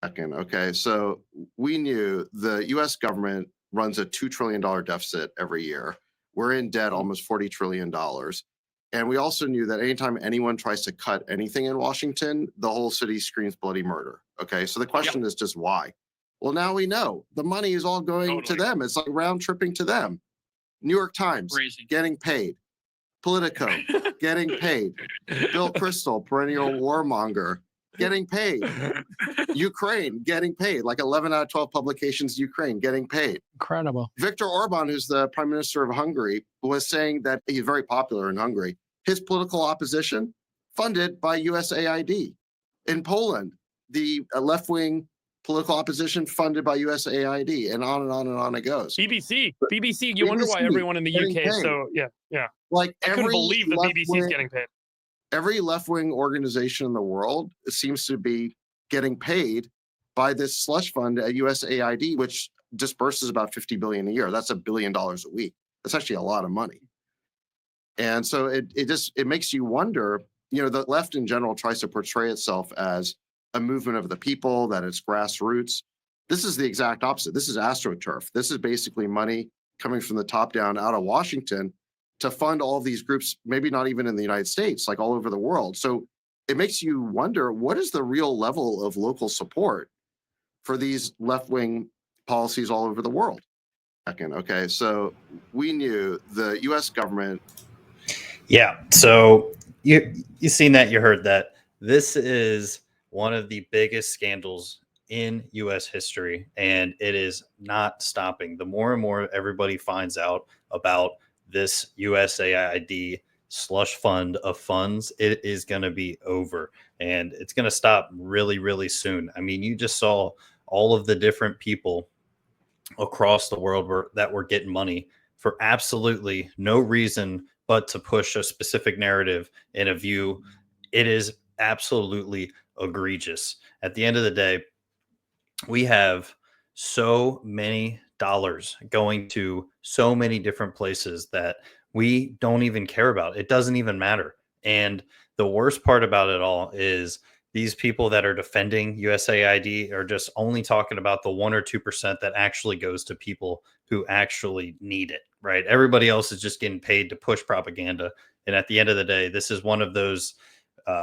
Second, okay, so we knew the US government runs a $2 trillion deficit every year. We're in debt almost $40 trillion. And we also knew that anytime anyone tries to cut anything in Washington, the whole city screams bloody murder. Okay, so the question is just why? Well, now we know the money is all going to them. It's like round tripping to them. New York Times Crazy. getting paid. Politico getting paid. Bill Kristol, perennial warmonger, getting paid. Ukraine getting paid, like 11 out of 12 publications, Ukraine getting paid. Incredible. Viktor Orban, who's the prime minister of Hungary, was saying that he's very popular in Hungary. His political opposition funded by USAID. In Poland, the left-wing political opposition funded by USAID, and on and on and on it goes. BBC, you wonder why everyone in the UK is so, yeah. Like I couldn't believe the BBC is getting paid. Every left-wing organization in the world seems to be getting paid by this slush fund at USAID, which disperses about $50 billion a year. That's $1 billion a week. That's actually a lot of money. And so it makes you wonder, the left in general tries to portray itself as a movement of the people, that it's grassroots. This is the exact opposite. This is AstroTurf. This is basically money coming from the top down out of Washington to fund all of these groups, maybe not even in the United States, like all over the world. So it makes you wonder, what is the real level of local support for these left-wing policies all over the world? Okay, so we knew the U.S. government. Yeah, so you seen that, you heard that. This is one of the biggest scandals in U.S. history, and it is not stopping. The more and more everybody finds out about this USAID slush fund of funds, it is going to be over, and it's going to stop really, really soon. I mean, you just saw all of the different people across the world that were getting money for absolutely no reason but to push a specific narrative and a view. It is absolutely egregious. At the end of the day, we have so many dollars going to so many different places that we don't even care about. It doesn't even matter. And the worst part about it all is these people that are defending USAID are just only talking about the 1 or 2% that actually goes to people who actually need it, right? Everybody else is just getting paid to push propaganda. And at the end of the day, this is one of those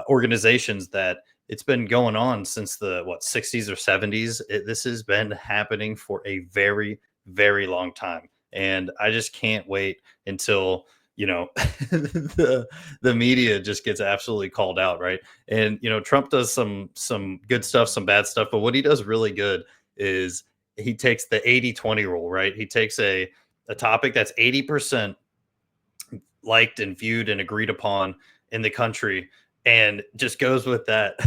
organizations that it's been going on since the 60s or 70s. This has been happening for a very, very long time. And I just can't wait until, the media just gets absolutely called out, right? And, Trump does some good stuff, some bad stuff, but what he does really good is he takes the 80-20 rule, right? He takes a topic that's 80% liked and viewed and agreed upon in the country and just goes with that.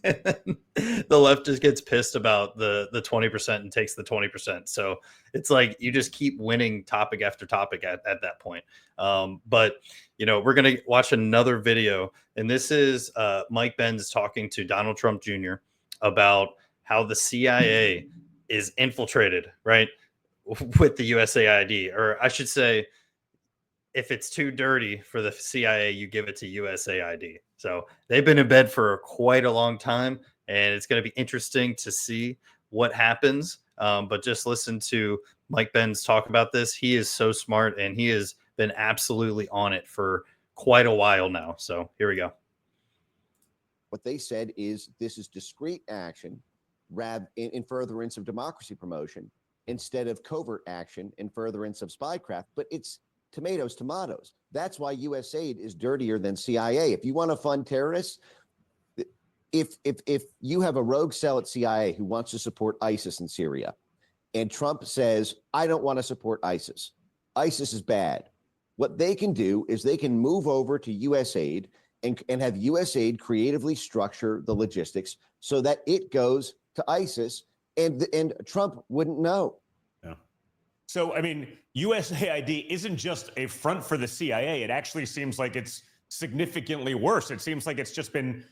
The left just gets pissed about the 20% and takes the 20%. So it's like you just keep winning topic after topic at that point. But we're gonna watch another video, and this is Mike Benz talking to Donald Trump Jr. about how the CIA is infiltrated, right, with the USAID, or I should say, if it's too dirty for the CIA, you give it to USAID. So they've been in bed for quite a long time, and it's going to be interesting to see what happens. But just listen to Mike Benz talk about this. He is so smart, and he has been absolutely on it for quite a while now. So here we go. What they said is this is discrete action in furtherance of democracy promotion instead of covert action in furtherance of spycraft. But it's tomatoes. That's why USAID is dirtier than CIA. If you want to fund terrorists, if you have a rogue cell at CIA who wants to support ISIS in Syria, and Trump says, I don't want to support ISIS. ISIS is bad. What they can do is they can move over to USAID and have USAID creatively structure the logistics so that it goes to ISIS, and Trump wouldn't know. Yeah. So, I mean, USAID isn't just a front for the CIA. It actually seems like it's significantly worse. It seems like it's just been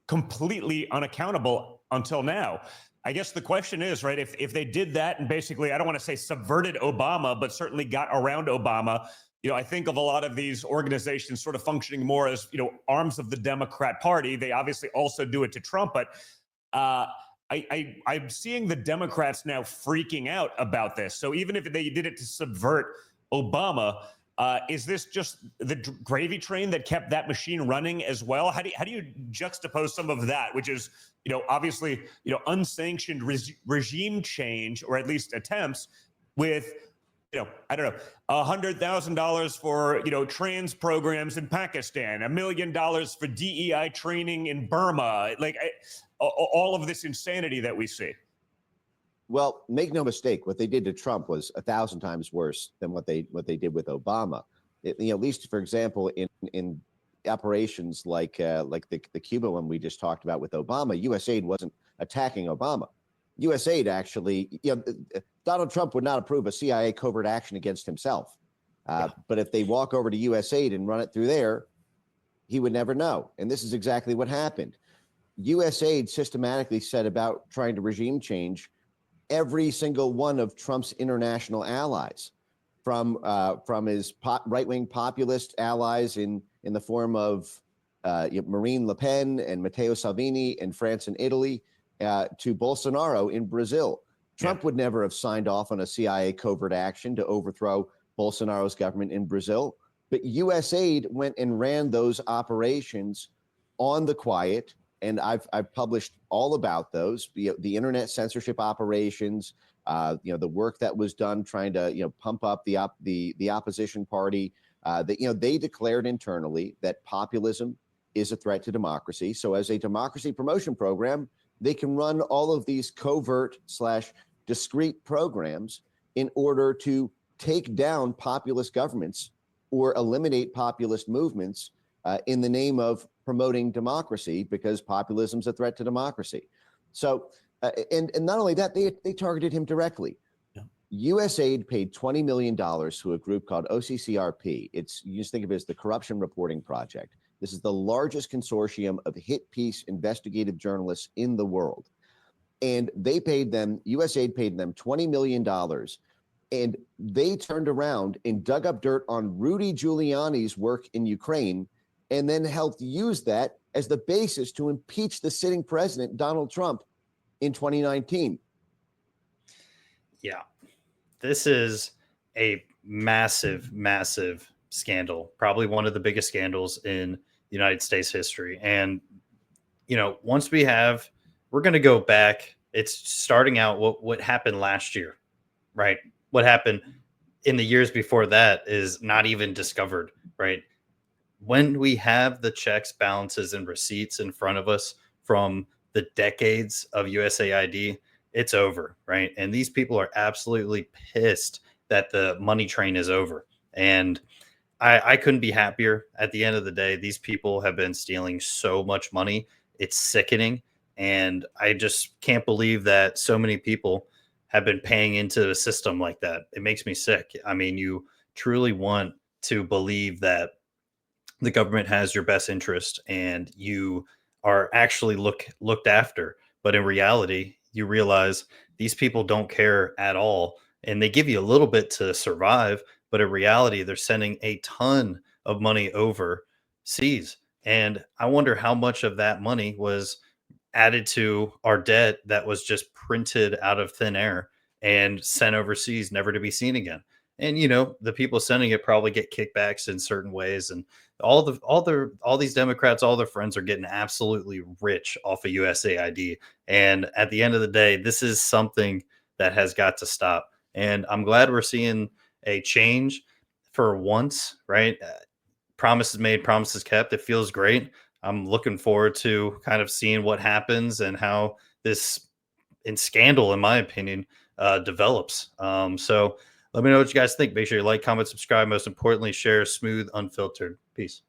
completely unaccountable until now. I guess the question is, right, if they did that and basically, I don't want to say subverted Obama, but certainly got around Obama, I think of a lot of these organizations sort of functioning more as, arms of the Democrat Party. They obviously also do it to Trump, but I'm seeing the Democrats now freaking out about this. So even if they did it to subvert Obama, is this just the gravy train that kept that machine running as well? How do you juxtapose some of that, which is, obviously, unsanctioned regime change, or at least attempts, with, I don't know, $100,000 for, trans programs in Pakistan, $1 million for DEI training in Burma, like all of this insanity that we see. Well, make no mistake, what they did to Trump was 1,000 times worse than what they did with Obama. At least, for example, in operations like the Cuba one we just talked about with Obama, USAID wasn't attacking Obama. USAID actually, Donald Trump would not approve a CIA covert action against himself. But if they walk over to USAID and run it through there, he would never know. And this is exactly what happened. USAID systematically set about trying to regime change every single one of Trump's international allies, from his right-wing populist allies in the form of Marine Le Pen and Matteo Salvini in France and Italy, to Bolsonaro in Brazil. Trump would never have signed off on a CIA covert action to overthrow Bolsonaro's government in Brazil, but USAID went and ran those operations on the quiet. And I've published all about those, the internet censorship operations, the work that was done trying to pump up the opposition party. They declared internally that populism is a threat to democracy. So as a democracy promotion program, they can run all of these covert / discrete programs in order to take down populist governments or eliminate populist movements in the name of promoting democracy, because populism is a threat to democracy. So, and not only that, they targeted him directly. USAID paid $20 million to a group called OCCRP. You just think of it as the Corruption Reporting Project. This is the largest consortium of hit piece investigative journalists in the world. And USAID paid them $20 million. And they turned around and dug up dirt on Rudy Giuliani's work in Ukraine, and then helped use that as the basis to impeach the sitting president, Donald Trump, in 2019. Yeah, this is a massive, massive scandal, probably one of the biggest scandals in United States history. And, once we're going to go back, it's starting out what happened last year, right? What happened in the years before that is not even discovered, right? When we have the checks, balances, and receipts in front of us from the decades of USAID, it's over, right? And these people are absolutely pissed that the money train is over. And I couldn't be happier. At the end of the day, these people have been stealing so much money. It's sickening. And I just can't believe that so many people have been paying into a system like that. It makes me sick. I mean, you truly want to believe that the government has your best interest and you are actually looked after. But in reality, you realize these people don't care at all. And they give you a little bit to survive. But in reality, they're sending a ton of money overseas. And I wonder how much of that money was added to our debt that was just printed out of thin air and sent overseas, never to be seen again. And the people sending it probably get kickbacks in certain ways, and all these Democrats, all their friends are getting absolutely rich off of USAID. And at the end of the day, this is something that has got to stop. And I'm glad we're seeing a change for once, right? Promises made, promises kept. It feels great. I'm looking forward to kind of seeing what happens and how this scandal, in my opinion, develops. So let me know what you guys think. Make sure you like, comment, subscribe. Most importantly, share. Smooth, unfiltered. Peace.